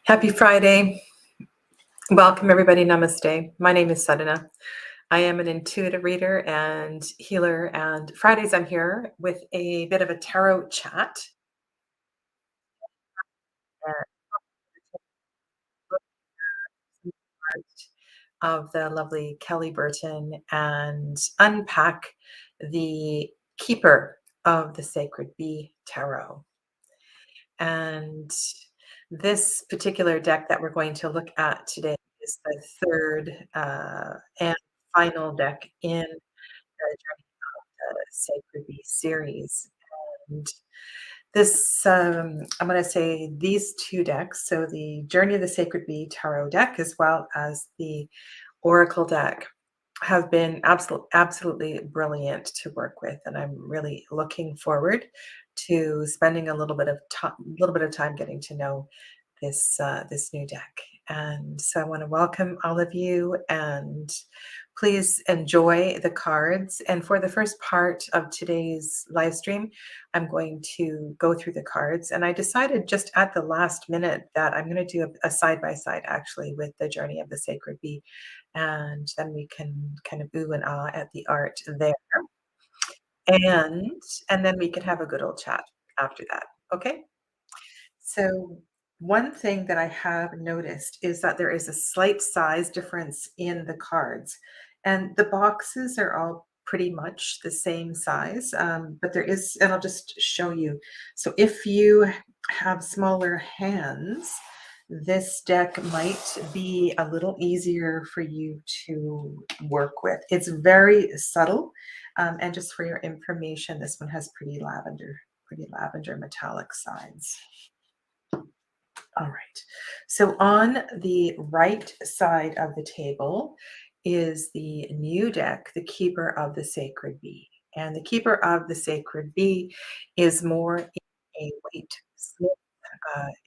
Happy Friday. Welcome, everybody. Namaste. My name is Sadhana. I am an intuitive reader and healer, and Fridays I'm here with a bit of a tarot chat. And look of the lovely Kelly Burton and unpack the keeper of the Sacred Bee Tarot. And this particular deck that we're going to look at today is the third and final deck in the Sacred Bee series. And this, I'm going to say these two decks, so the Journey of the Sacred Bee Tarot deck, as well as the Oracle deck, have been absolutely brilliant to work with, and I'm really looking forward to spending a little bit of time getting to know this new deck. And so I want to welcome all of you, and please enjoy the cards. And for the first part of today's live stream, I'm going to go through the cards. And I decided just at the last minute that I'm going to do a side-by-side actually with the Journey of the Sacred Bee. And then we can kind of ooh and ah at the art there. And then we can have a good old chat after that. Okay? So one thing that I have noticed is that there is a slight size difference in the cards, and the boxes are all pretty much the same size, but there is, and I'll just show you. So if you have smaller hands, this deck might be a little easier for you to work with. It's very subtle, and just for your information, this one has pretty lavender metallic sides. All right. So on the right side of the table is the new deck, the Keeper of the Sacred Bee. And the Keeper of the Sacred Bee is more in a Waite-Smith.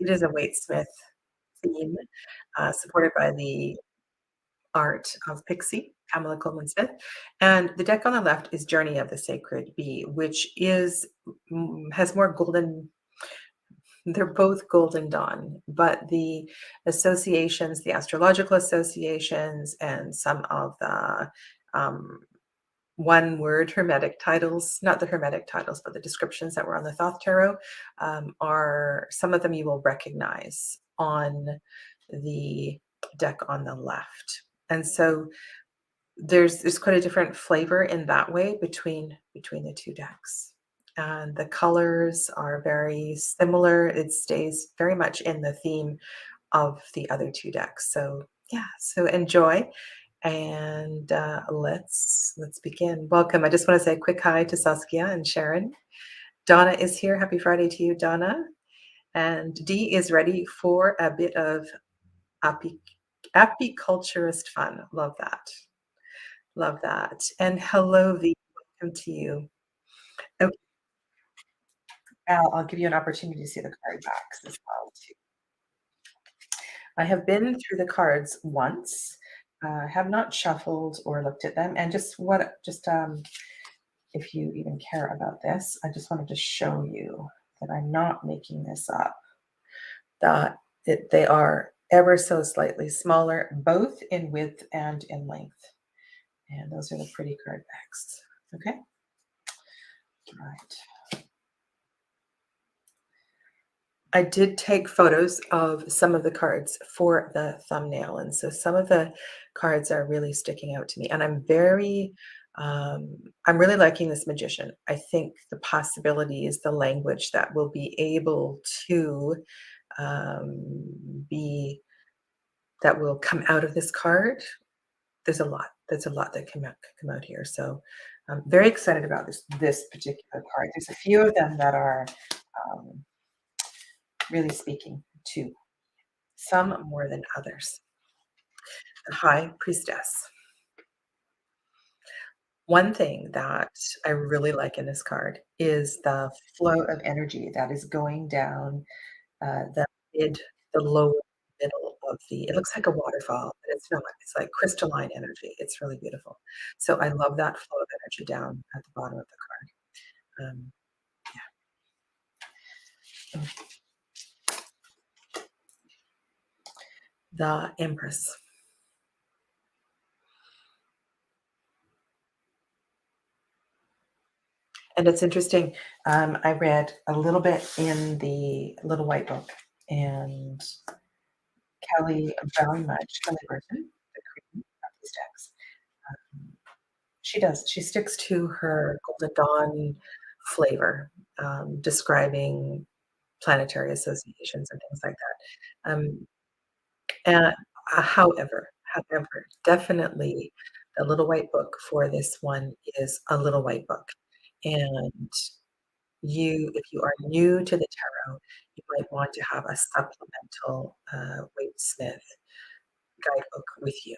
It is a Waite-Smith theme, supported by the art of Pixie, Pamela Coleman Smith. And the deck on the left is Journey of the Sacred Bee, which has more golden. They're both Golden Dawn, but the associations, the astrological associations, and some of the one word Hermetic titles, not the Hermetic titles, but the descriptions that were on the Thoth Tarot, are some of them you will recognize on the deck on the left. And so there's quite a different flavor in that way between the two decks. And the colors are very similar. It stays very much in the theme of the other two decks. So yeah, so enjoy, and let's begin. Welcome. I just want to say a quick hi to Saskia and Sharon. Donna is here. Happy Friday to you, Donna. And Dee is ready for a bit of apiculturist fun. Love that. Love that. And hello, V. Welcome to you. Okay, I'll give you an opportunity to see the card backs as well, too. I have been through the cards once, have not shuffled or looked at them, and if you even care about this, I just wanted to show you that I'm not making this up. That they are ever so slightly smaller, both in width and in length. And those are the pretty card backs. Okay. All right. I did take photos of some of the cards for the thumbnail, and so some of the cards are really sticking out to me, and I'm really liking this magician. I think the possibilities, the language that will be able to that will come out of this card. There's a lot that can come out here. So I'm very excited about this particular card. There's a few of them that are really speaking to some more than others. The High Priestess. One thing that I really like in this card is the flow of energy that is going down the lower middle of it looks like a waterfall, but it's not. It's like crystalline energy. It's really beautiful. So I love that flow of energy down at the bottom of the card. Yeah. the Empress. And it's interesting, I read a little bit in the Little White Book, and Kelly Burton, the creator of these decks, um, she does. She sticks to her Golden Dawn flavor, describing planetary associations and things like that. And, definitely the Little White Book for this one is a Little White Book. And if you are new to the tarot, you might want to have a supplemental Waite Smith guidebook with you.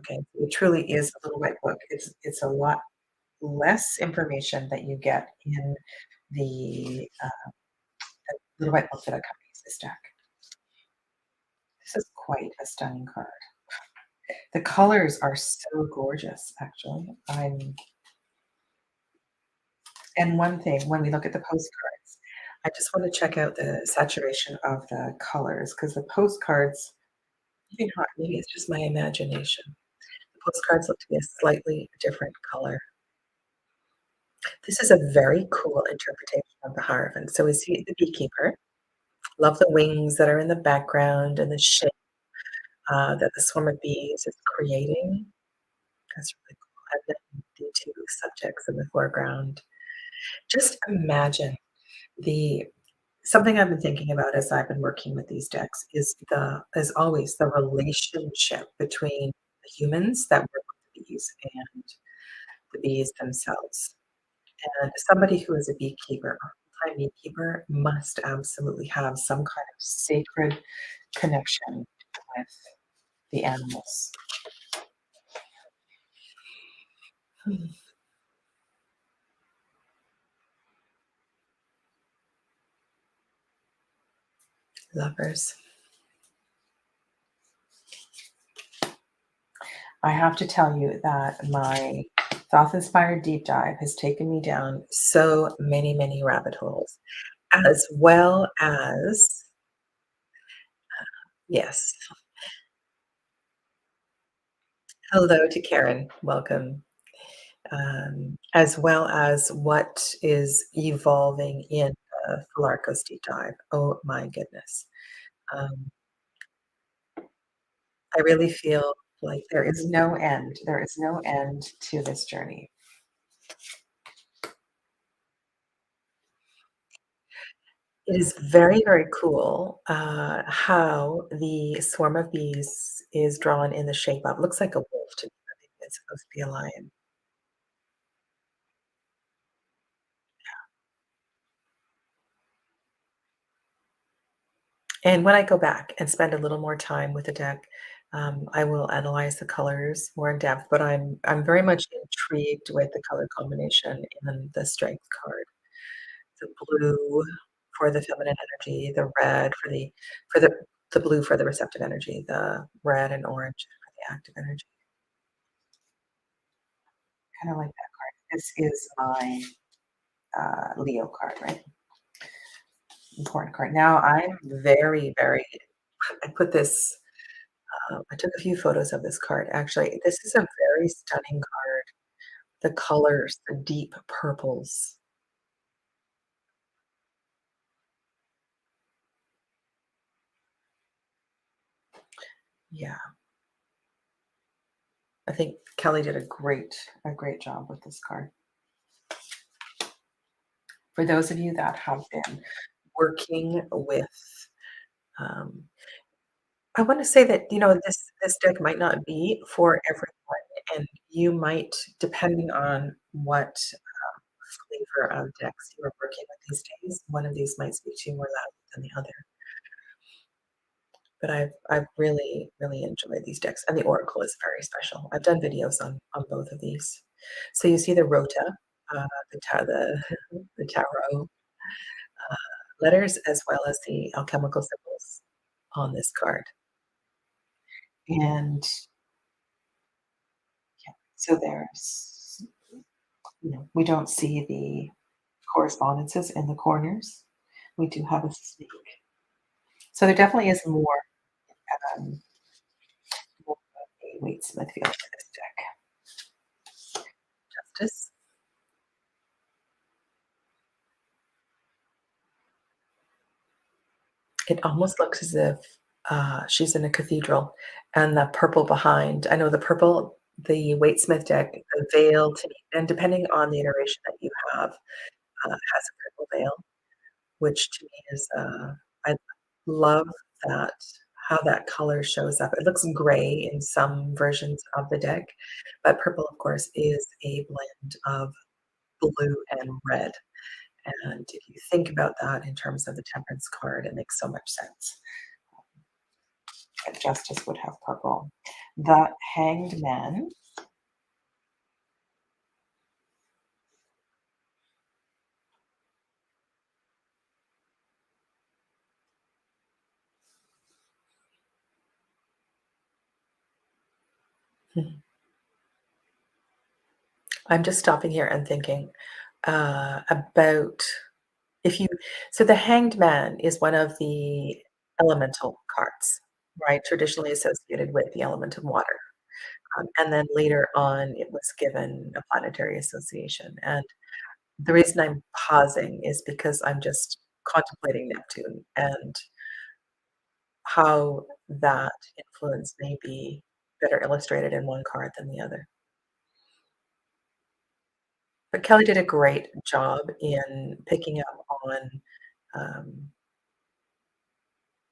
Okay, it truly is a Little White Book. It's a lot less information that you get in the Little White Book that accompanies this deck. This is quite a stunning card. The colors are so gorgeous, actually. And one thing, when we look at the postcards, I just want to check out the saturation of the colors because the postcards, maybe it's just my imagination. The postcards look to be a slightly different color. This is a very cool interpretation of the Hierophant. So we see the beekeeper. Love the wings that are in the background and the shape that the swarm of bees is creating. That's really cool. And then the two subjects in the foreground. Just imagine the something I've been thinking about as I've been working with these decks is as always, the relationship between the humans that work with the bees and the bees themselves. And somebody who is a beekeeper, a full-time beekeeper, must absolutely have some kind of sacred connection with the animals. Hmm. Lovers. I have to tell you that my Thoth-inspired deep dive has taken me down so many, many rabbit holes, as well as yes, hello to Karen, welcome, as well as what is evolving in Filarco's deep dive. Oh my goodness. Um, I really feel like there is no end. There is no end to this journey. It is very, very cool, how the swarm of bees is drawn in the shape of looks like a wolf to me. I think it's supposed to be a lion. And when I go back and spend a little more time with the deck, I will analyze the colors more in depth, but I'm very much intrigued with the color combination in the strength card. The blue for the feminine energy, the red for the blue for the receptive energy, the red and orange for the active energy. Kinda like that card. This is my, Leo card, right? Important card. Now I'm very, very I put this, I took a few photos of this card, actually. This is a very stunning card. The colors, the deep purples. Yeah, I think Kelly did a great job with this card. For those of you that have been working with, um I wanna say that, this deck might not be for everyone, and you might, depending on what, flavor of decks you are working with these days, one of these might speak to you more loudly than the other. But I've really, really enjoyed these decks, and the Oracle is very special. I've done videos on both of these. So you see the Rota, the the tarot, uh, letters, as well as the alchemical symbols on this card. And, yeah, so we don't see the correspondences in the corners. We do have a snake. So there definitely is more, um, Weightsmith feel for this deck? Justice. It almost looks as if, she's in a cathedral, and the purple behind I know the Waite-Smith deck, the veil to me and depending on the iteration that you have, has a purple veil, which to me is, I love that how that color shows up. It looks gray in some versions of the deck, but purple, of course, is a blend of blue and red, and if you think about that in terms of the Temperance card, it makes so much sense. That Justice would have purple. The Hanged Man, hmm, I'm just stopping here and thinking, about if you so the Hanged Man is one of the elemental cards, right? Traditionally associated with the element of water, and then later on, it was given a planetary association, and the reason I'm pausing is because I'm just contemplating Neptune and how that influence may be better illustrated in one card than the other. But Kelly did a great job in picking up on, um,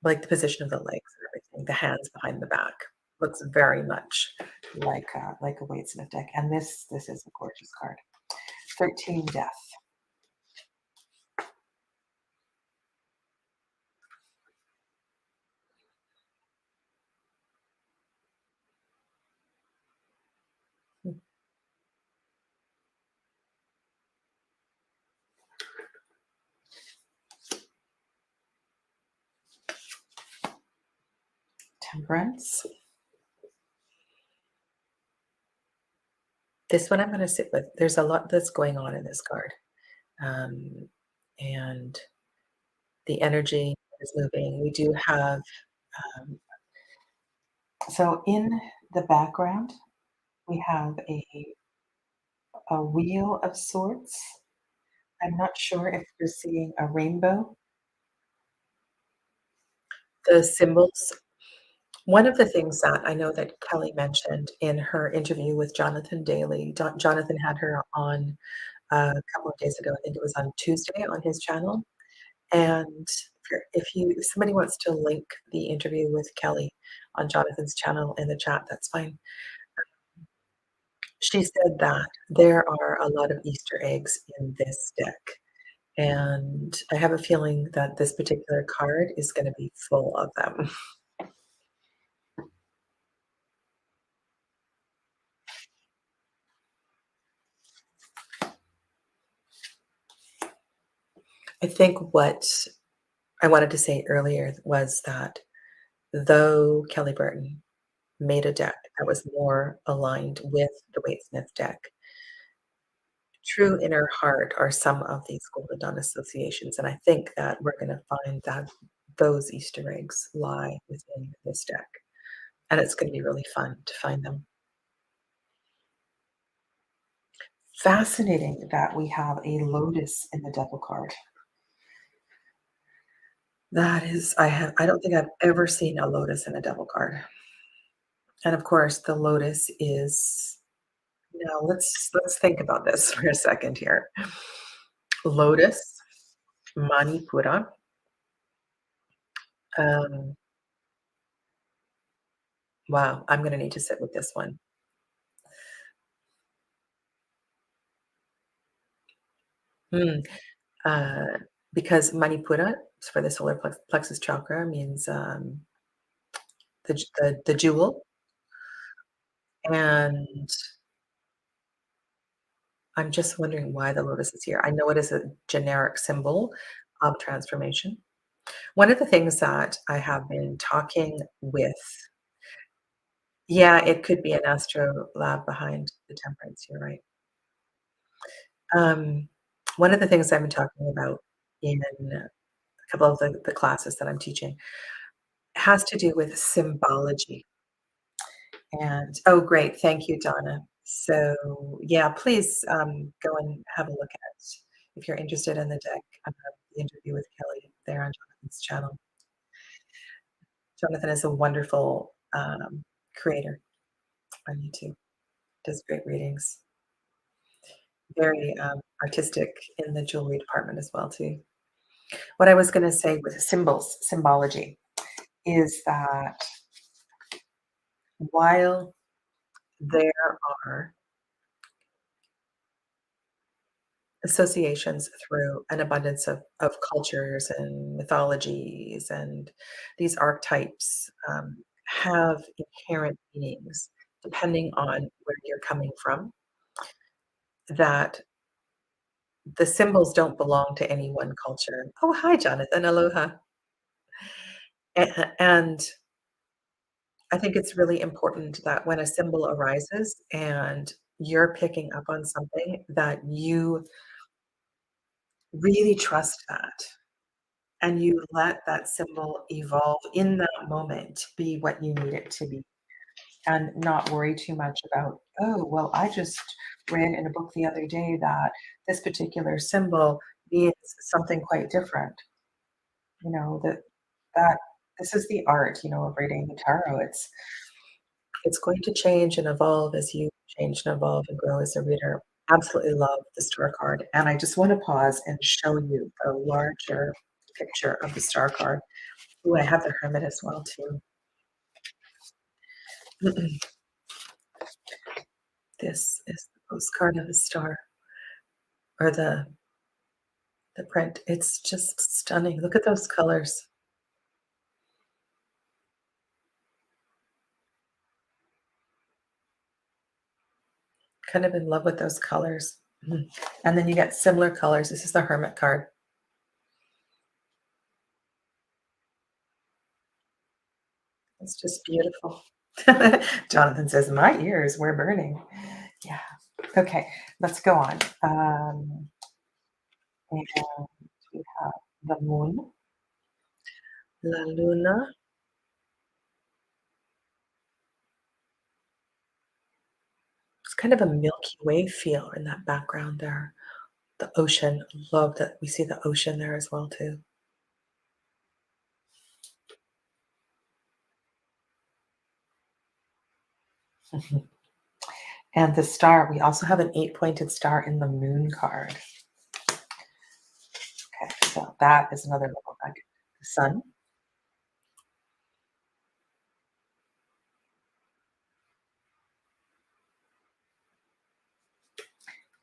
like, the position of the legs and everything, the hands behind the back. Looks very much like a Waite-Smith deck, and this is a gorgeous card. 13 Death. Hmm, Temperance. This one I'm gonna sit with. There's a lot that's going on in this card, um, and the energy is moving. We do have, um so in the background, we have a wheel of sorts. I'm not sure if you're seeing a rainbow. The symbols one of the things that I know that Kelly mentioned in her interview with Jonathan Daly, Jonathan had her on a couple of days ago, I think it was on Tuesday on his channel, and if somebody wants to link the interview with Kelly on Jonathan's channel in the chat, that's fine. She said that there are a lot of Easter eggs in this deck, and I have a feeling that this particular card is gonna be full of them. I think what I wanted to say earlier was that though Kelly Burton made a deck that was more aligned with the Waite-Smith deck, true in her heart are some of these Golden Dawn associations, and I think that we're gonna find that those Easter eggs lie within this deck, and it's gonna be really fun to find them. Fascinating that we have a lotus in the devil card. That is I don't think I've ever seen a lotus in a devil card. And of course, the lotus is now let's think about this for a second here. Lotus, Manipura, um, wow, I'm gonna need to sit with this one. Mm, uh, because Manipura for the solar plexus chakra means, the jewel, and I'm just wondering why the lotus is here. I know it is a generic symbol of transformation. One of the things that I have been talking with yeah, it could be an astro lab behind the temperance, you're right. Um, one of the things I've been talking about in a couple of the classes that I'm teaching has to do with symbology, And oh, great. Thank you, Donna. So, yeah, please go and have a look at if you're interested in the deck. The interview with Kelly there on Jonathan's channel. Jonathan is a wonderful creator on YouTube. Does great readings. Very artistic in the jewelry department as well too. What I was going to say with symbology, is that while there are associations through an abundance of cultures and mythologies, and these archetypes have inherent meanings depending on where you're coming from, that the symbols don't belong to any one culture. Oh, hi, Jonathan. Aloha. And I think it's really important that when a symbol arises and you're picking up on something, that you really trust that and you let that symbol evolve in that moment to be what you need it to be, and not worry too much about, oh, well, I just read in a book the other day that this particular symbol means something quite different. That that this is the art, of reading the tarot. It's going to change and evolve as you change and evolve and grow as a reader. Absolutely love the star card. And I just want to pause and show you the larger picture of the star card. Ooh, I have the hermit as well too. This is the postcard of the star, or the print. It's just stunning. Look at those colors. Kind of in love with those colors. And then you get similar colors. This is the hermit card. It's just beautiful. Jonathan says, my ears were burning. Yeah. Okay, let's go on. And we have the moon, la luna. It's kind of a Milky Way feel in that background there. The ocean. Love that we see the ocean there as well too. And the star, we also have an 8-pointed star in the moon card. Okay, so that is another level back. The sun.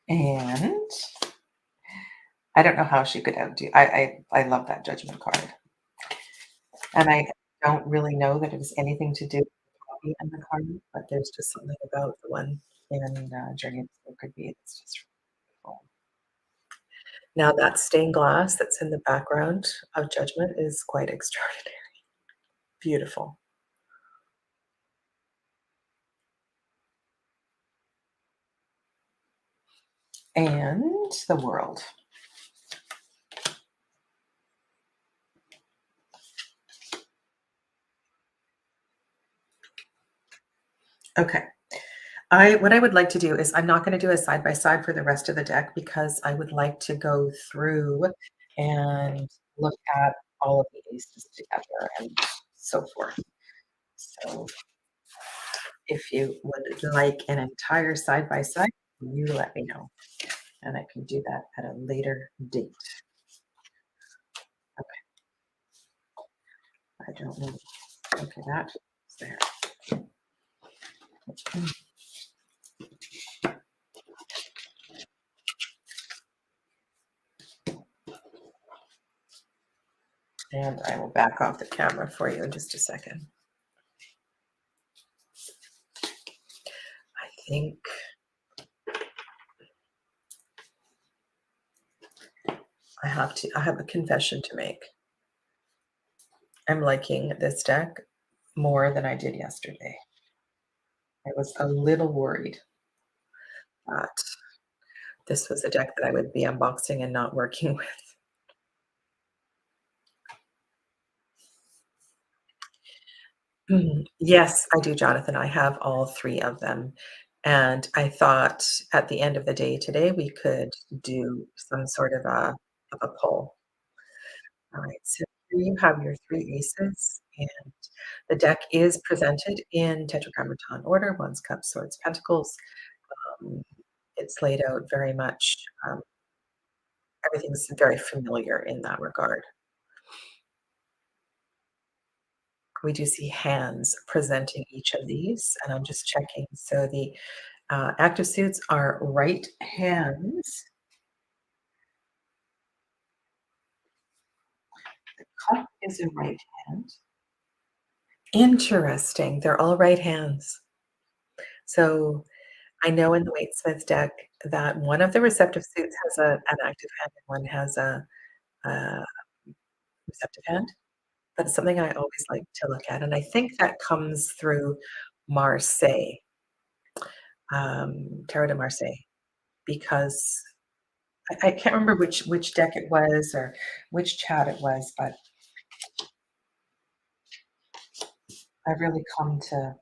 And I don't know how she could outdo. I love that judgment card. And I don't really know that it has anything to do with coffee and the card, but there's just something about the one in Journey of the Sacred Bee. It's just really cool. Now that stained glass that's in the background of Judgment is quite extraordinary. Beautiful. And the world. Okay. What I would like to do is I'm not going to do a side by side for the rest of the deck because I would like to go through and look at all of the aces together and so forth. So if you would like an entire side by side, you let me know and I can do that at a later date. I don't know. Okay, that's there. And I will back off the camera for you in just a second. I think I have a confession to make. I'm liking this deck more than I did yesterday. I was a little worried that this was a deck that I would be unboxing and not working with. Yes, I do, Jonathan. I have all 3 of them, and I thought at the end of the day today, we could do some sort of a poll. Alright, so here you have your 3 aces, and the deck is presented in tetragrammaton order, wands, cups, swords, pentacles. Um, it's laid out very much, everything's very familiar in that regard. We do see hands presenting each of these, and I'm just checking. So the active suits are right hands. Cup is a right hand. Interesting. They're all right hands. So I know in the Waitsmith deck that one of the receptive suits has an active hand and one has a receptive hand. That's something I always like to look at. And I think that comes through Marseille, Tarot de Marseille, because I can't remember which deck it was or which chat it was, but I've really come to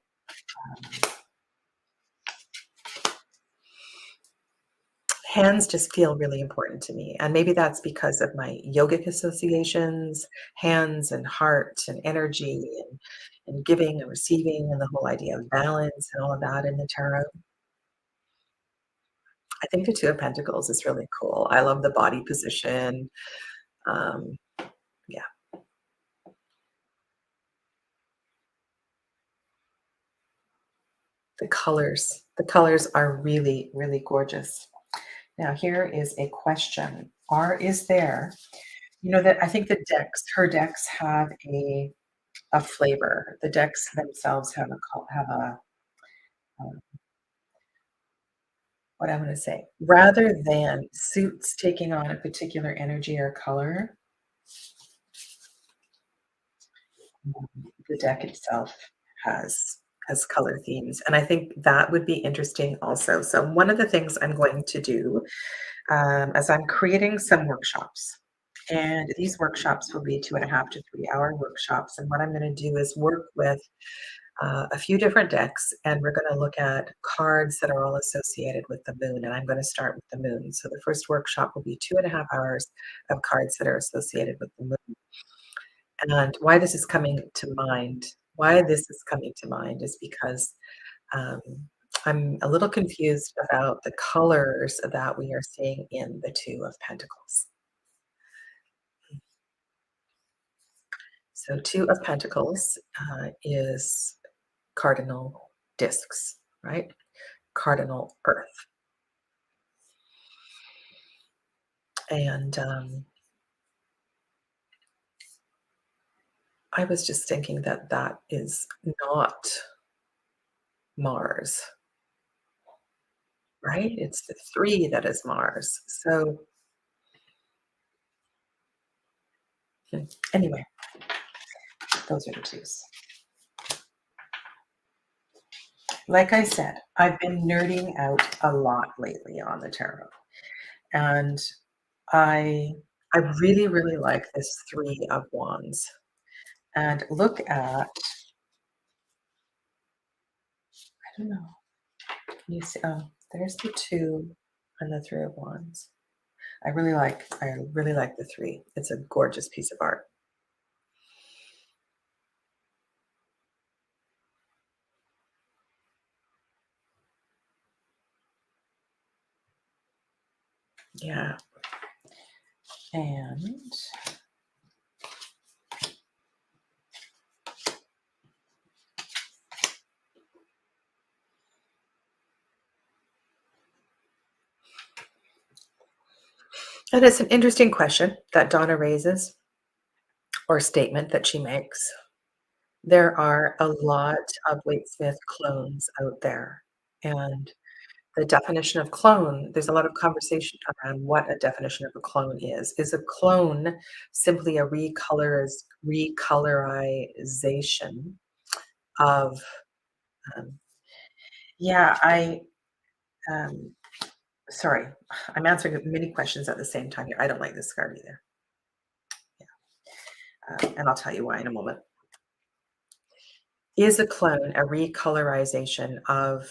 hands just feel really important to me. And maybe that's because of my yogic associations, hands and heart and energy and giving and receiving and the whole idea of balance and all of that in the tarot. I think the Two of Pentacles is really cool. I love the body position. Um, yeah, the colors are really, really gorgeous. Now, here is a question. Is there, that I think the decks, her decks have a flavor. The decks themselves have what I'm gonna say, rather than suits taking on a particular energy or color, the deck itself has has color themes, and I think that would be interesting also. So one of the things I'm going to do, as I'm creating some workshops, and these workshops will be 2.5 to 3-hour workshops, and what I'm gonna do is work with a few different decks, and we're going to look at cards that are all associated with the moon. And I'm going to start with the moon. So the first workshop will be 2.5 hours of cards that are associated with the moon. And why this is coming to mind is because um, I'm a little confused about the colors that we are seeing in the Two of Pentacles. So, Two of Pentacles is cardinal discs, right? Cardinal earth. And I was just thinking that that is not Mars, right? It's the 3 that is Mars. So, anyway, those are the 2s. Like I said, I've been nerding out a lot lately on the tarot, and I I really, really like this 3 of Wands. And look at I don't know, can you see there's the 2 and the 3 of Wands. I really like the 3. It's a gorgeous piece of art. Yeah, and that is an interesting question that Donna raises or statement that she makes. There are a lot of Waite-Smith clones out there, and the definition of clone, there's a lot of conversation around what a definition of a clone is. Is a clone simply a recolorization of, um yeah, um sorry, I'm answering many questions at the same time here. I don't like this card either. Yeah, and I'll tell you why in a moment. Is a clone a recolorization of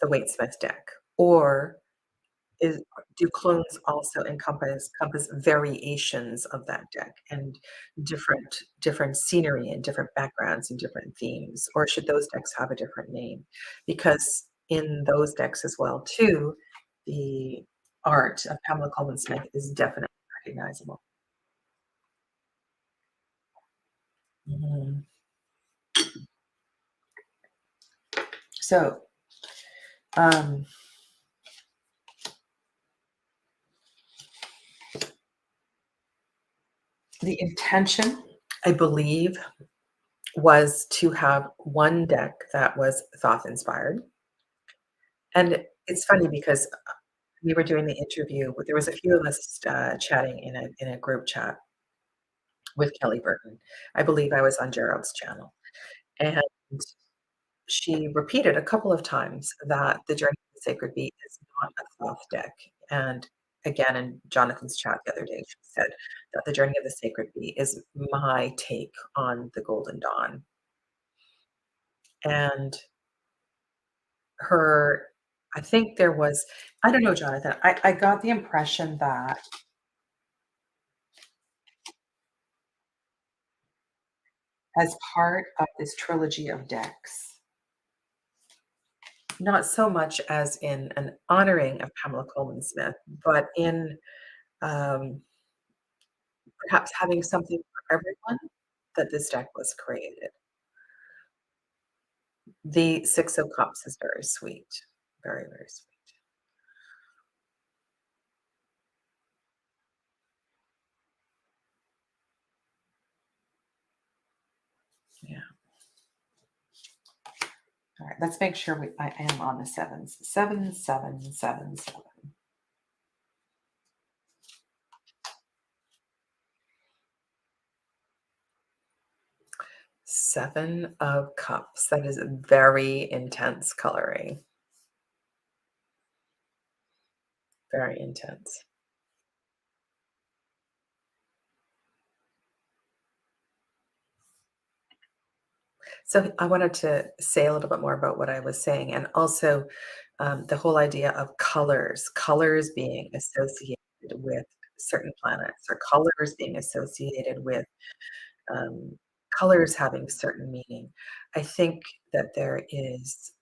the Waitsmith deck? Or is do clones also encompass variations of that deck and different scenery and different backgrounds and different themes, or should those decks have a different name? Because in those decks as well too, the art of Pamela Colman Smith is definitely recognizable. Mhm. So, um, the intention, I believe, was to have one deck that was Thoth inspired. And it's funny because we were doing the interview, there was a few of us, chatting in a group chat with Kelly Burton. I believe I was on Gerald's channel, and she repeated a couple of times that the Journey of the Sacred Bee is not a Thoth deck, and again, in Jonathan's chat the other day, she said that the Journey of the Sacred Bee is my take on the Golden Dawn, and her I think there was I don't know, Jonathan, I got the impression that as part of this trilogy of decks, not so much as in an honoring of Pamela Colman Smith, but in, um, perhaps having something for everyone, that this deck was created. The Six of Cups is very sweet. Very, very sweet. Yeah. Alright, let's make sure I am on the sevens. 7, 7, 7, 7. 7 of Cups. That is very intense coloring. Very intense. So I wanted to say a little bit more about what I was saying, and also the whole idea of colors being associated with certain planets, or colors being associated with um, colors having certain meaning. I think that there is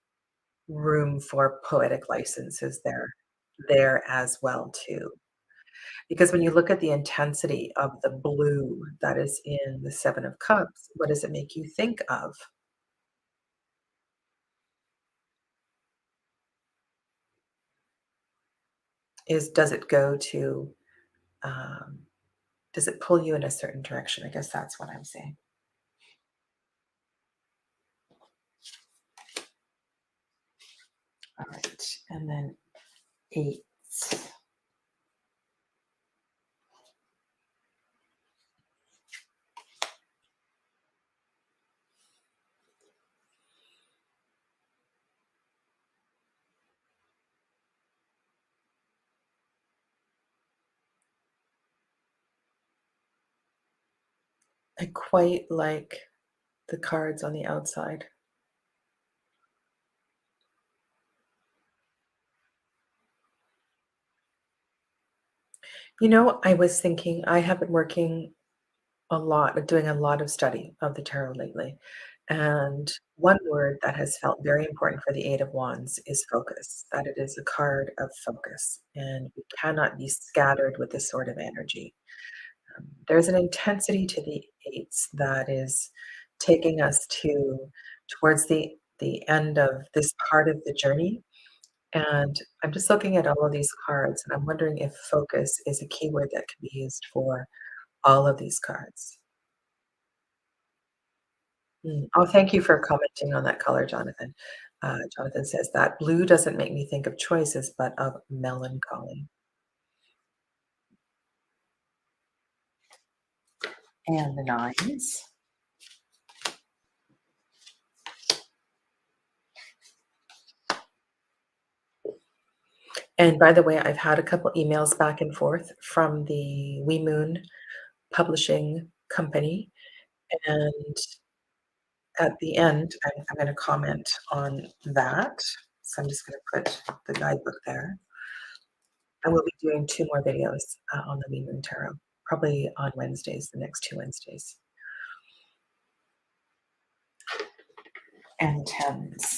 room for poetic licenses there as well too. Because when you look at the intensity of the blue that is in the Seven of Cups, what does it make you think of? Is does it go to um, does it pull you in a certain direction? I guess that's what I'm saying. All right, and then eight. I quite like the cards on the outside. You know, I was thinking I have been working doing a lot of study of the tarot lately. And one word that has felt very important for the Eight of Wands is focus, that it is a card of focus, and we cannot be scattered with this sort of energy. There's an intensity to the eights that is taking us towards the end of this part of the journey. And I'm just looking at all of these cards, and I'm wondering if focus is a keyword that can be used for all of these cards. Oh, thank you for commenting on that color, Jonathan. Jonathan says that blue doesn't make me think of choices, but of melancholy. And the nines. And by the way, I've had a couple emails back and forth from the We Moon publishing company, and at the end, I'm going to comment on that. So I'm just going to put the guidebook there. I will be doing 2 more videos on the Moon Tarot, probably on Wednesdays, the next 2 Wednesdays. And tens.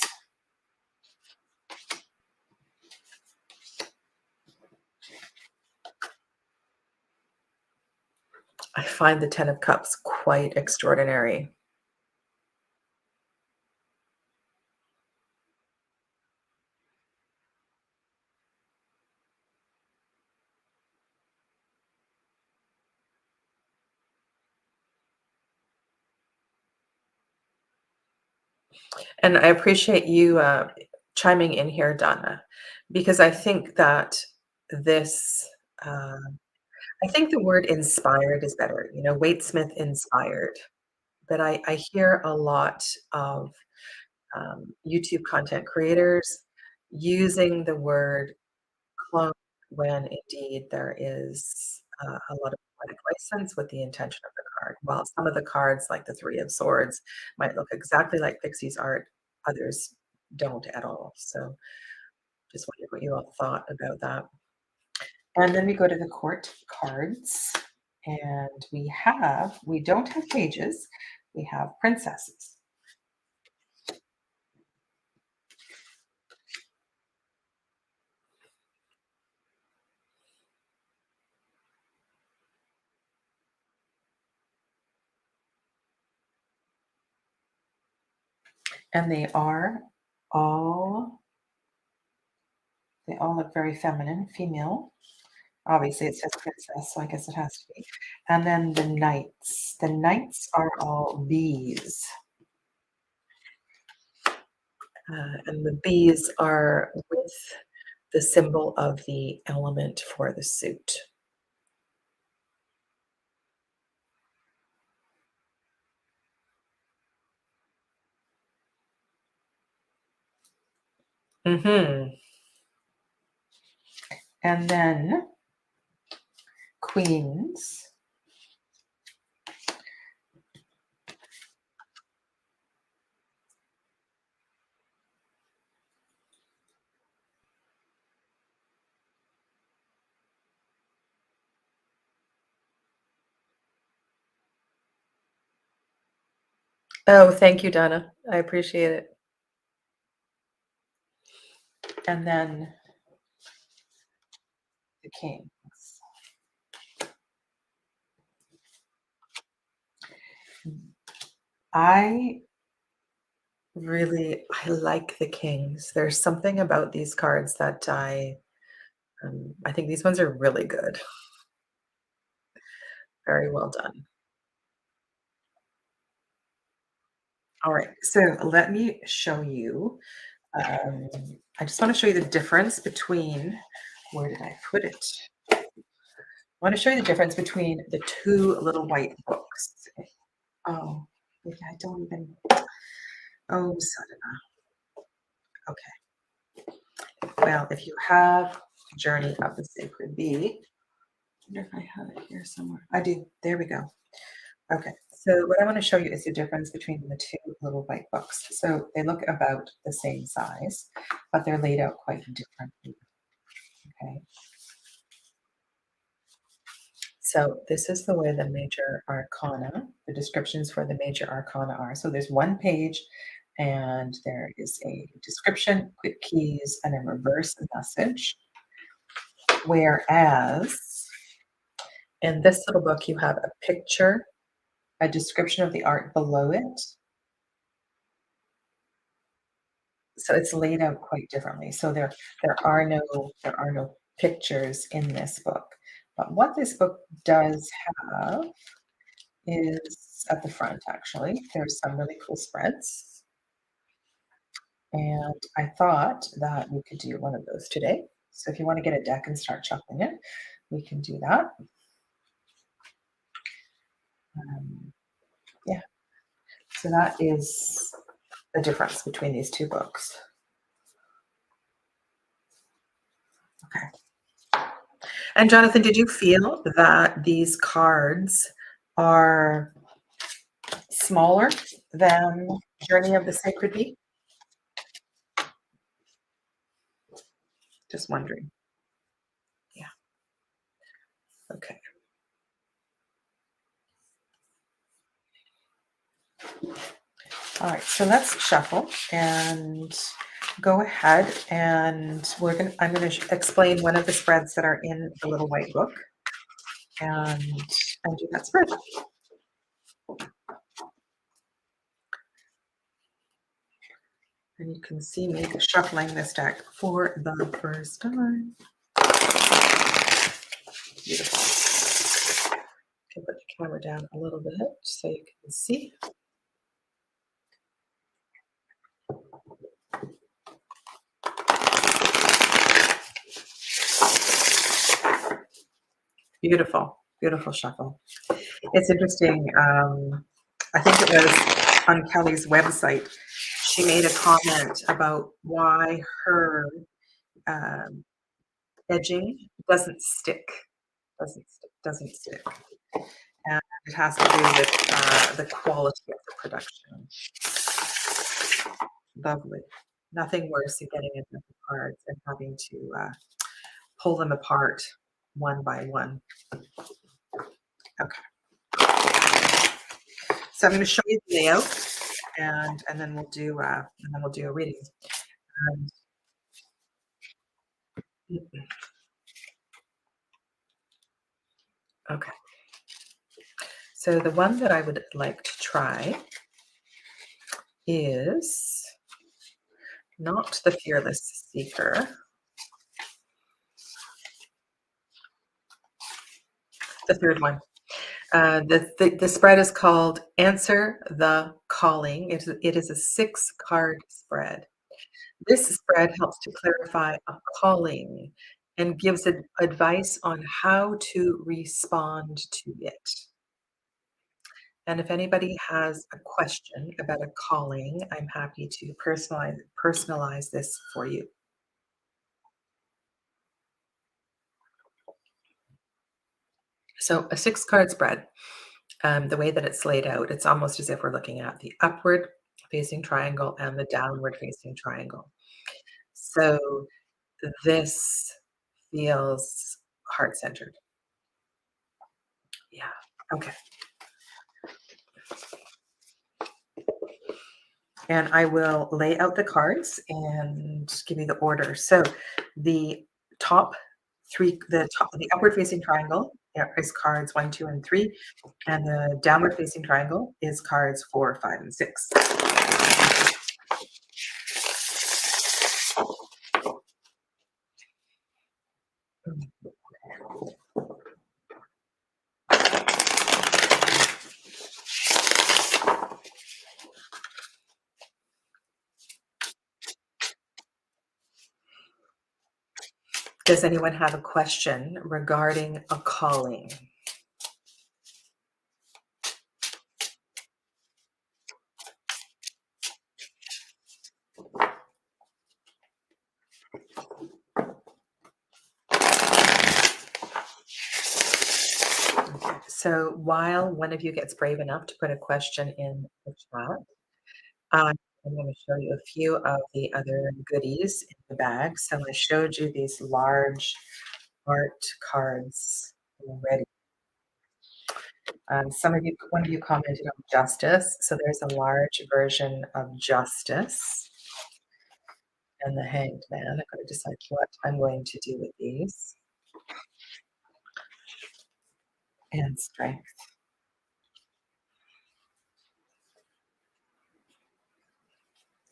I find the 10 of Cups quite extraordinary. And I appreciate you chiming in here, Donna, because I think that this, uh, I think the word inspired is better, Waitsmith inspired. But I hear a lot of YouTube content creators using the word clone when indeed there is a lot of poetic license with the intention of the card. While some of the cards, like the Three of Swords, might look exactly like Pixie's art, others don't at all. So just wondered what you all thought about that. And then we go to the court cards, and we don't have pages, we have princesses. And all they all look very feminine, female. Obviously, it says princess, so I guess it has to be. And then the knights. The knights are all bees. And the bees are with the symbol of the element for the suit. Hmm. And then queens. Oh, thank you, Donna. I appreciate it. And then the kings. I I like the kings. There's something about these cards that I think these ones are really good. Very well done. All right, so let me show you. Um, I just want to show you the difference between, where did I put it? I want to show you the difference between the 2 little white books. Oh, wait, I don't even, oh, Sadhana. Okay. Well, if you have Journey of the Sacred Bee, I wonder if I have it here somewhere. I do. There we go. Okay. So what I want to show you is the difference between the 2 little white books. So they look about the same size, but they're laid out quite differently. Okay. So this is the way the major arcana, the descriptions for the major arcana are. So there's one page and there is a description, quick keys, and a reverse message. Whereas in this little book, you have a picture, a description of the art below it. So it's laid out quite differently. So there are no pictures in this book. But what this book does have is at the front, actually. There's some really cool spreads. And I thought that we could do one of those today. So if you want to get a deck and start shuffling it, we can do that. Yeah. So that is the difference between these 2 books. Okay. And Jonathan, did you feel that these cards are smaller than Journey of the Sacred Bee? Just wondering. Yeah. Okay. All right. So let's shuffle and go ahead and I'm gonna explain one of the spreads that are in the little white book and do that spread. And you can see me shuffling this deck for the first time. Beautiful. Okay, put the camera down a little bit so you can see. Beautiful, beautiful shuffle. It's interesting. I think it was on Kelly's website. She made a comment about why her um, edging doesn't stick, and it has to do with the quality of the production. Lovely. Nothing worse than getting into the cards and having to pull them apart one by one. Okay. So I'm going to show you the layout, and then we'll do a reading. Okay. So the one that I would like to try is not the Fearless Seeker. The third one. The spread is called Answer the Calling. It is a 6-card spread. This spread helps to clarify a calling and gives advice on how to respond to it. And if anybody has a question about a calling, I'm happy to personalize this for you. So a 6-card spread, the way that it's laid out, it's almost as if we're looking at the upward facing triangle and the downward facing triangle. So this feels heart-centered. Yeah. Okay. And I will lay out the cards and give you the order. So the top the upward facing triangle is cards 1, 2, and 3, and the downward facing triangle is cards 4, 5, and 6. Does anyone have a question regarding a calling? So while one of you gets brave enough to put a question in the chat, I'm going to show you a few of the other goodies in the bag. So I showed you these large art cards already. One of you commented on justice. So there's a large version of justice and the Hanged Man. I've got to decide what I'm going to do with these. And strength.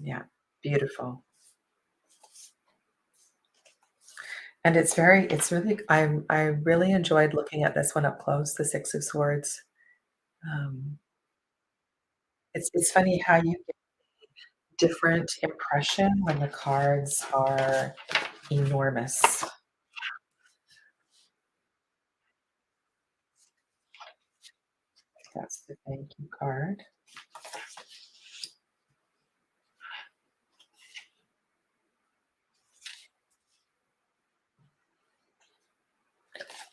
Yeah, beautiful. And it's really, I really enjoyed looking at this one up close, the 6 of Swords. It's funny how you get different impression when the cards are enormous. That's the thank you card.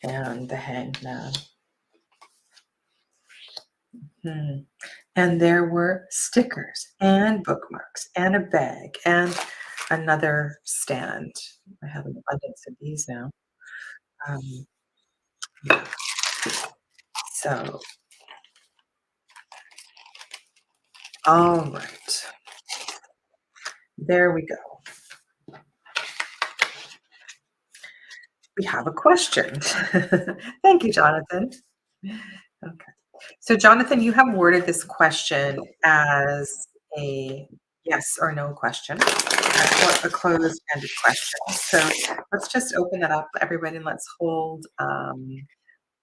And the Hanged Man. and there were stickers and bookmarks and a bag and another stand. I have an abundance of these now. Um, yeah, so, all right, there we go. We have a question. Thank you, Jonathan. Okay. So, Jonathan, you have worded this question as a yes or no question, a closed-ended question. So, let's just open that up, everybody, and let's hold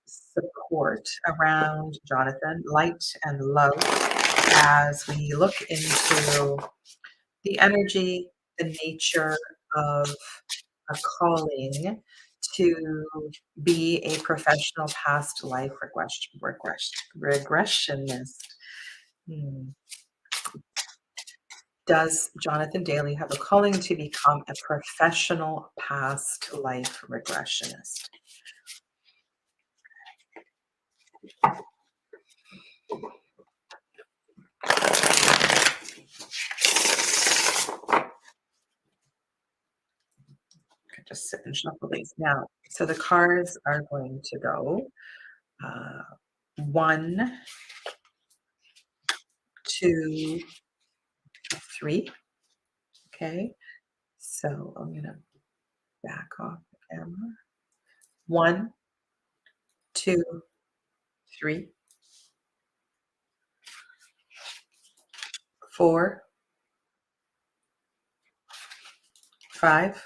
support around Jonathan, light and love, as we look into the energy, the nature of a calling to be a professional past life regressionist. Hmm. Does Jonathan Daly have a calling to become a professional past life regressionist? Just sit and shuffle these now. So the cards are going to go uh, 1, 2, 3. Okay. So I'm going to back off the camera. 1, 2, 3, 4, 5,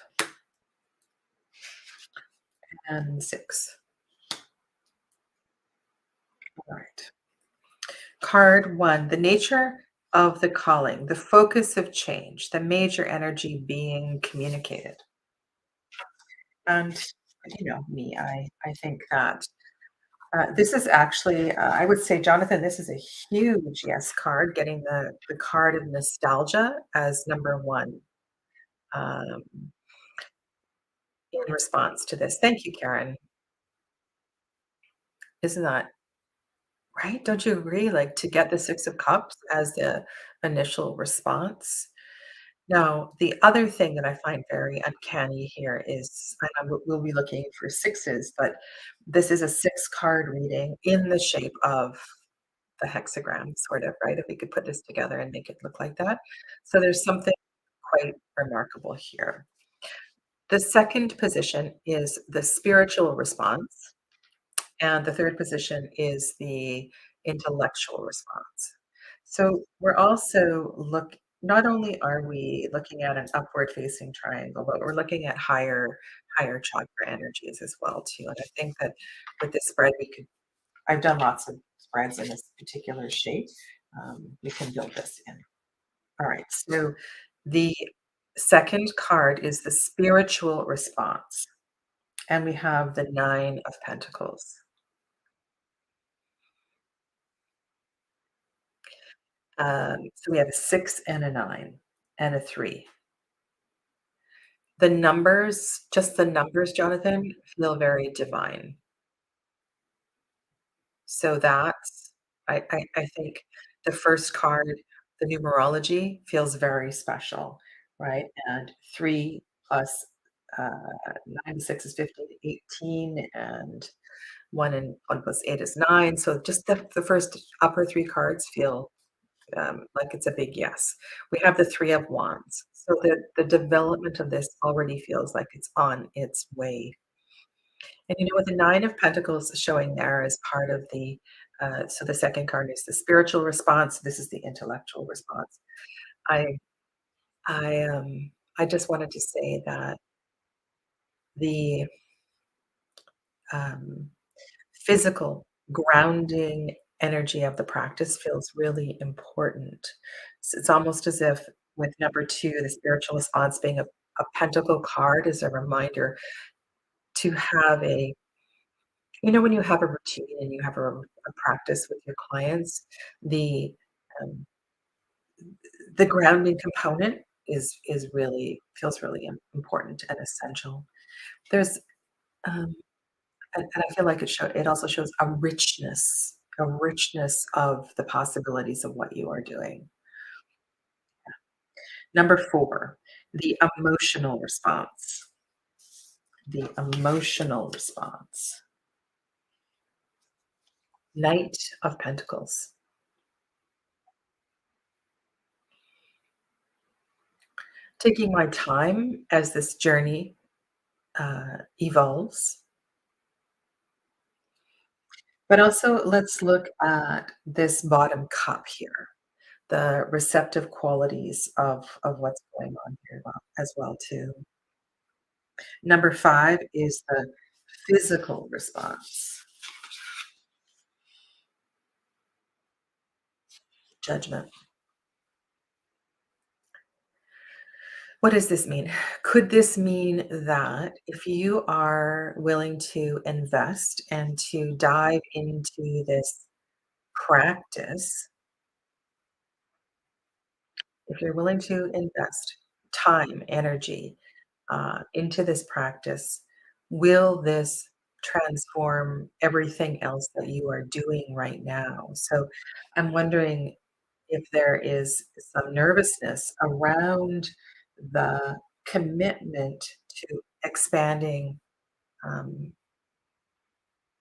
and 6. All right. Card 1, the nature of the calling, the focus of change, the major energy being communicated. And me, I think that this is actually, I would say, Jonathan, this is a huge yes card, getting the card of nostalgia as number 1 um, in response to this. Thank you, Karen. Isn't that right? Don't you agree? Like, to get the 6 of Cups as the initial response. Now, the other thing that I find very uncanny here is, I know we'll be looking for sixes, but this is a 6-card reading in the shape of the hexagram, sort of, right? If we could put this together and make it look like that. So there's something quite remarkable here. The second position is the spiritual response, and the third position is the intellectual response. So we're also not only are we looking at an upward facing triangle, but we're looking at higher chakra energies as well too. And I think that with this spread, I've done lots of spreads in this particular shape. We can build this in. All right. So the second card is the spiritual response, and we have the 9 of Pentacles. So we have a 6 and a 9 and a 3. The numbers, just the numbers, Jonathan, feel very divine. So that's I think the first card, the numerology feels very special, right? And 3 plus, uh, 9 to 6 is 15 to 18, and 1 plus 8 is 9. So just the first upper 3 cards feel like it's a big yes. We have the 3 of Wands. So the development of this already feels like it's on its way. And with the 9 of Pentacles showing there as part of so the second card is the spiritual response. This is the intellectual response. I I just wanted to say that the um, physical grounding energy of the practice feels really important. It's almost as if with number 2, the spiritual response being a pentacle card is a reminder to have when you have a routine and you have a practice with your clients, the um, the grounding component is really feels really important and essential. There's um, and I feel like it also shows a richness a richness of the possibilities of what you are doing. Number 4, the emotional response. The emotional response. Knight of Pentacles. Taking my time as this journey evolves. But also, let's look at this bottom cup here, the receptive qualities of what's going on here as well too. Number 5 is the physical response, judgment. What does this mean? Could this mean that if you are willing to invest and to dive into this practice, if you're willing to invest time, energy, into this practice, will this transform everything else that you are doing right now? So I'm wondering if there is some nervousness around the commitment to expanding, um,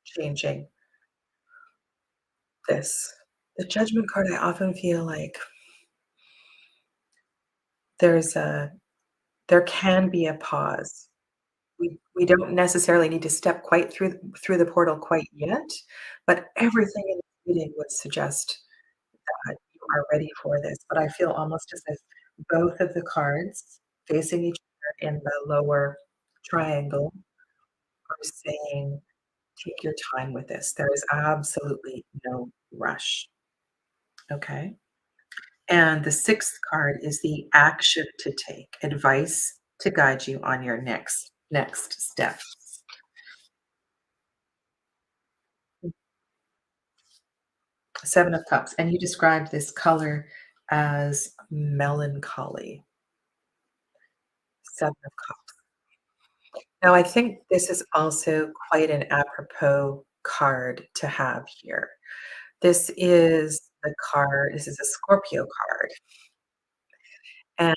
changing this. The judgment card, I often feel like there's a there can be a pause. We don't necessarily need to step quite through the portal quite yet, but everything in the reading would suggest that you are ready for this. But I feel almost as if both of the cards facing each other in the lower triangle are saying, "Take your time with this. There is absolutely no rush." Okay? And the 6th card is the action to take, advice to guide you on your next steps. 7 of Cups, and you described this color as melancholy. 7 of Cups. Now, I think this is also quite an apropos card to have here. This is a Scorpio card, and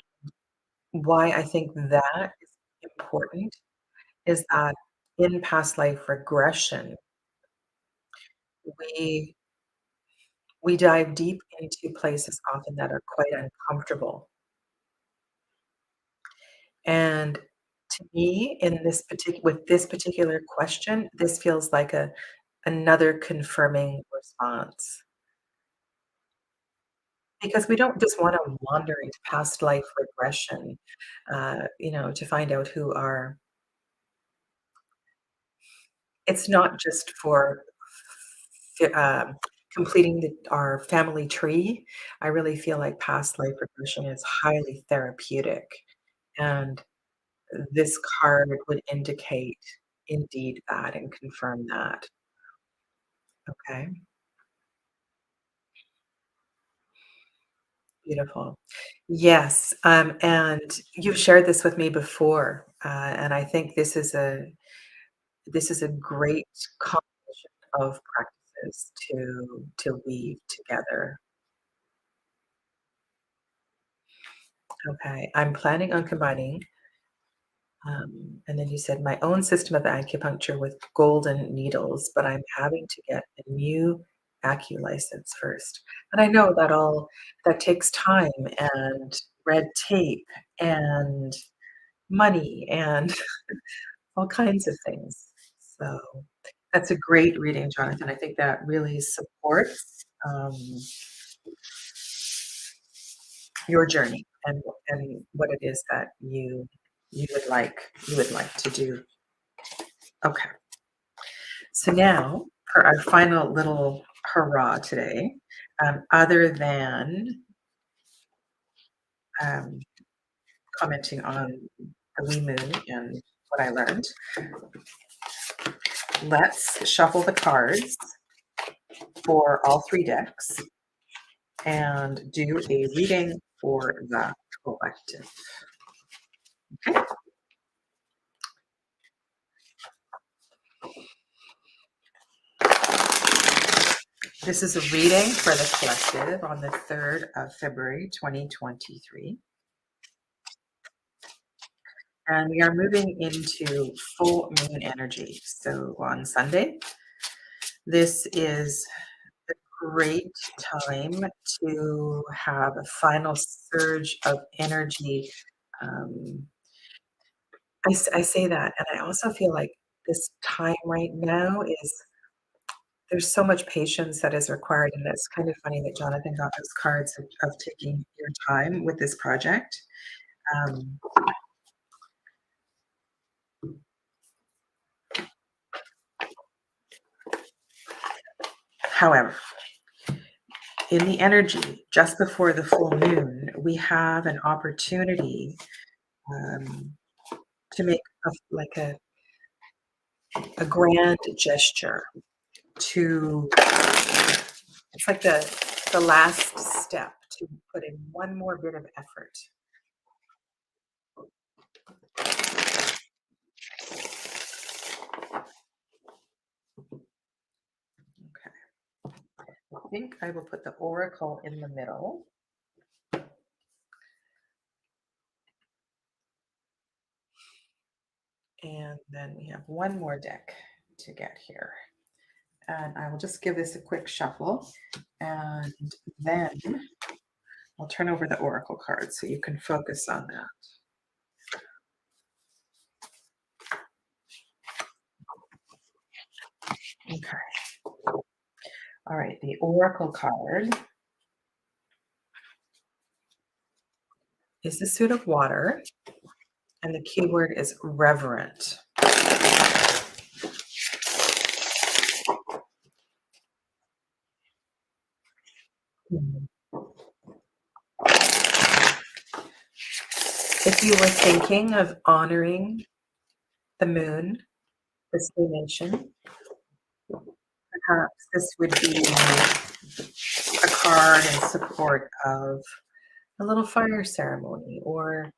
why I think that is important is that in past life regression, we we dive deep into places often that are quite uncomfortable. And to me, in this particular with this particular question, this feels like another confirming response. Because we don't just wanna wander into past life regression, to find out who our it's not just for completing our family tree. I really feel like past life regression is highly therapeutic, and this card would indicate indeed that and confirm that. Okay, beautiful. Yes, and you've shared this with me before, and I think this is a great combination of practices to weave together. Okay, I'm planning on combining, and then you said my own system of acupuncture with golden needles, but I'm having to get a new license first. And I know that takes time and red tape and money and all kinds of things. So that's a great reading, Jonathan. I think that really supports your journey and what it is that you would like to do. Okay. So now for our final little hurrah today, other than um, commenting on the wee moon and what I learned, let's shuffle the cards for all 3 decks and do a reading for the collective. Okay. This is a reading for the collective on the 3rd of February, 2023. And we are moving into full moon energy. So on Sunday, this is a great time to have a final surge of energy. Um, I say that, and I also feel like this time right now is there's so much patience that is required, and it's kind of funny that Jonathan got those cards of taking your time with this project. Um, However, in the energy just before the full moon, we have an opportunity um, to make a grand gesture to it's like the last step to put in one more bit of effort. Okay. I think I will put the oracle in the middle. And then we have one more deck to get here. And I will just give this a quick shuffle. And then I'll turn over the oracle cards so you can focus on that. Okay. All right. The oracle card is the suit of water. And the keyword is reverent. Mhm. If you were thinking of honoring the moon, this new nation, perhaps this would be a card in support of a little fire ceremony or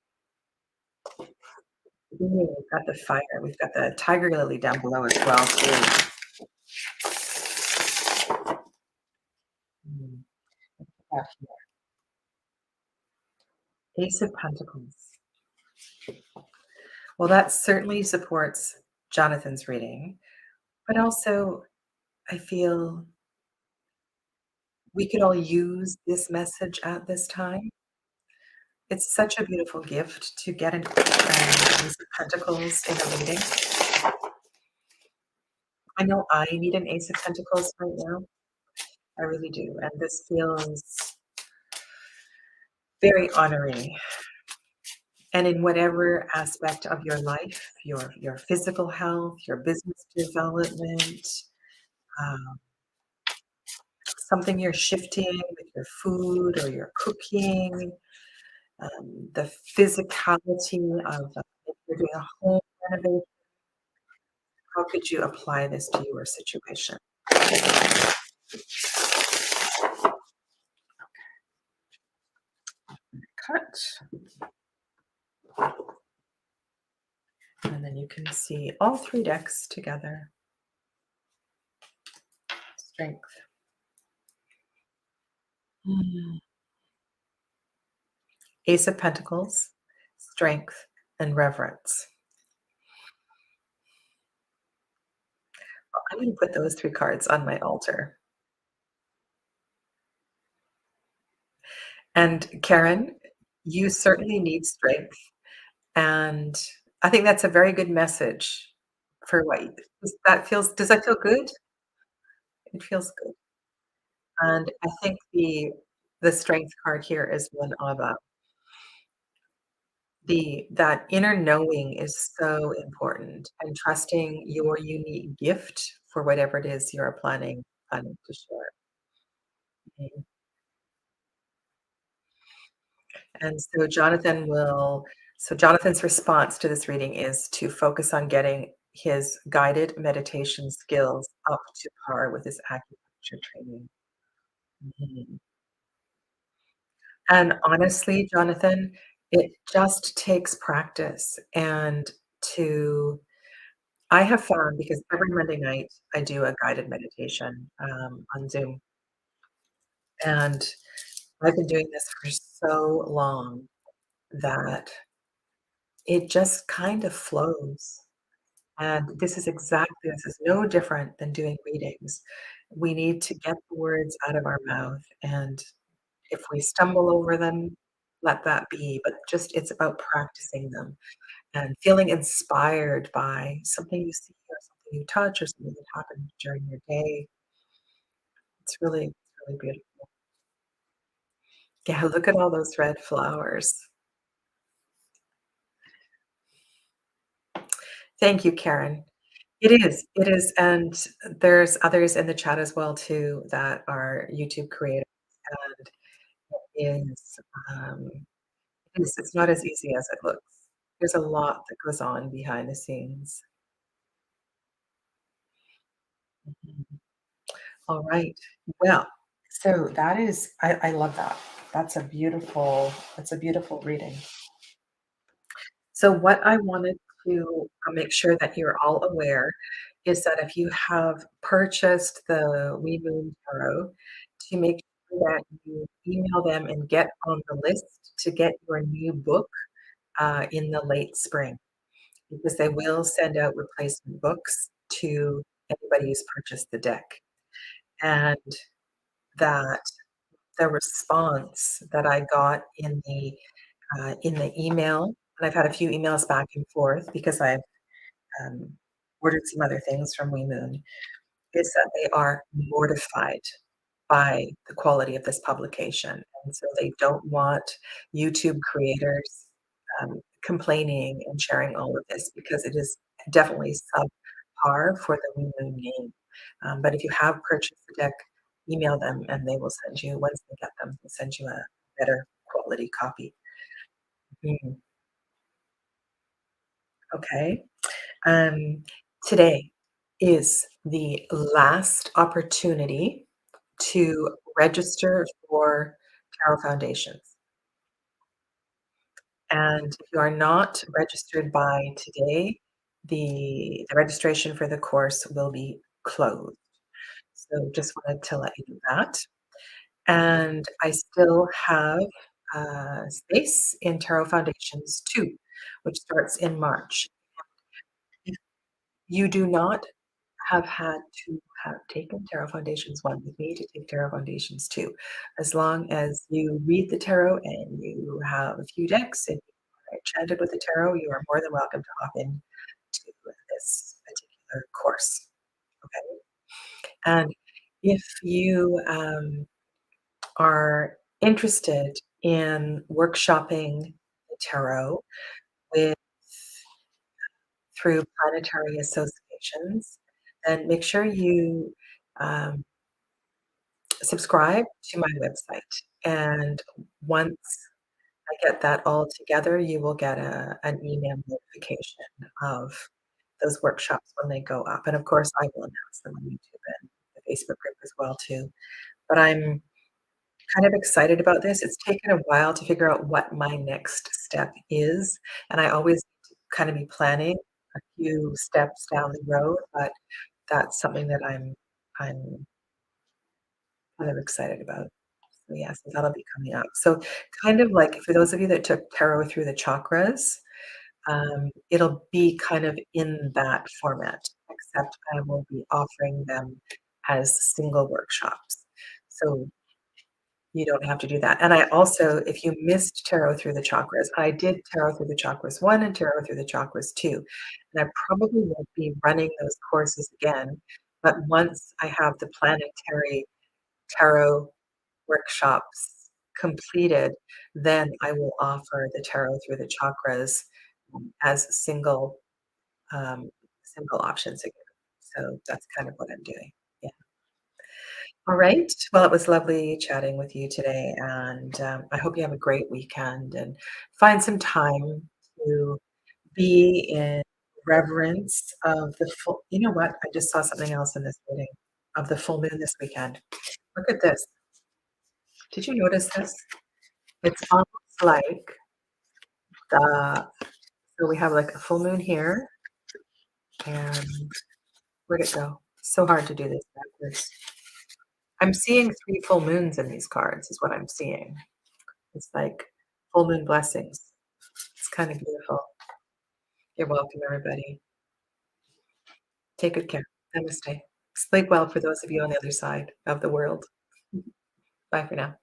we've got the fire. We've got the tiger lily down below as well too. Mm, yeah, Ace of Pentacles. Well, that certainly supports Jonathan's reading, but also I feel we could all use this message at this time. It's such a beautiful gift to get an Ace of Pentacles in a reading. I know I need an Ace of Pentacles right now. I really do. And this feels very honoring. And in whatever aspect of your life, your physical health, your business development, um, something you're shifting with your food or your cooking, the physicality of if you're doing a home renovation, how could you apply this to your situation? Cut. And then you can see all three decks together. Strength. Mm. Ace of Pentacles, strength, and reverence. I'm going to put those three cards on my altar. And Karen, you certainly need strength. And I think that's a very good message for what does that feel good? It feels good. And I think the strength card here is one of that inner knowing is so important and trusting your unique gift for whatever it is you're planning to share. Mhm. And so Jonathan's response to this reading is to focus on getting his guided meditation skills up to par with his acupuncture training. Mhm. And honestly, Jonathan, it just takes practice and to I have found because every Monday night I do a guided meditation on Zoom. And I've been doing this for so long that it just kind of flows. And this is no different than doing readings. We need to get the words out of our mouth, and if we stumble over them, let that be, but just it's about practicing them and feeling inspired by something you see or something you touch or something that happened during your day. It's really beautiful. Yeah, look at all those red flowers. Thank you, Karen. It is, and there's others in the chat as well too that are YouTube creators, and it is, um, it's not as easy as it looks. There's a lot that goes on behind the scenes. Mhm. All right. Well, so that is I love that. That's a beautiful reading. So what I wanted to make sure that you're all aware is that if you have purchased the We Moon Tarot, to make sure that you email them and get on the list to get your new book in the late spring, because they will send out replacement books to anybody who's purchased the deck. And that the response that I got in the email, and I've had a few emails back and forth because I've um, ordered some other things from WeMoon, is that they are mortified by the quality of this publication. And so they don't want YouTube creators complaining and sharing all of this because it is definitely subpar for the WeMoon name. But if you have purchased the deck, email them and they will send you, once they get them, they'll send you a better quality copy. Mhm. Okay. Um, Today is the last opportunity to register for Tarot Foundations. And if you are not registered by today, the registration for the course will be closed. So just wanted to let you know that. And I still have space in Tarot Foundations 2, which starts in March. If you do not have had to have taken Tarot Foundations 1 with me to take Tarot Foundations 2. As long as you read the tarot and you have a few decks and you are enchanted with the tarot, you are more than welcome to hop in to this particular course. Okay. And if you are interested in workshopping the tarot with through planetary associations, then make sure you um, subscribe to my website. And once I get that all together, you will get an email notification of those workshops when they go up. And of course, I will announce them on YouTube and the Facebook group as well too. But I'm kind of excited about this. It's taken a while to figure out what my next step is, and I always kind of be planning a few steps down the road, but that's something that I'm kind of excited about. So, yeah, so that'll be coming up. So kind of like for those of you that took tarot through the chakras, it'll be kind of in that format, except I will be offering them as single workshops. So you don't have to do that. And I also, if you missed tarot through the chakras, I did tarot through the chakras 1 and tarot through the chakras 2. And I probably won't be running those courses again. But once I have the planetary tarot workshops completed, then I will offer the tarot through the chakras as um, single options again. So that's kind of what I'm doing. Yeah. All right. Well, it was lovely chatting with you today, and I hope you have a great weekend and find some time to be in reverence of the full. You know what? I just saw something else in this meeting of the full moon this weekend. Look at this. Did you notice this? It's almost like the so we have like a full moon here, and where'd it go? So hard to do this backwards. I'm seeing 3 full moons in these cards is what I'm seeing. It's like full moon blessings. It's kinda beautiful. You're welcome, everybody. Take good care. Namaste. Sleep well for those of you on the other side of the world. Bye for now.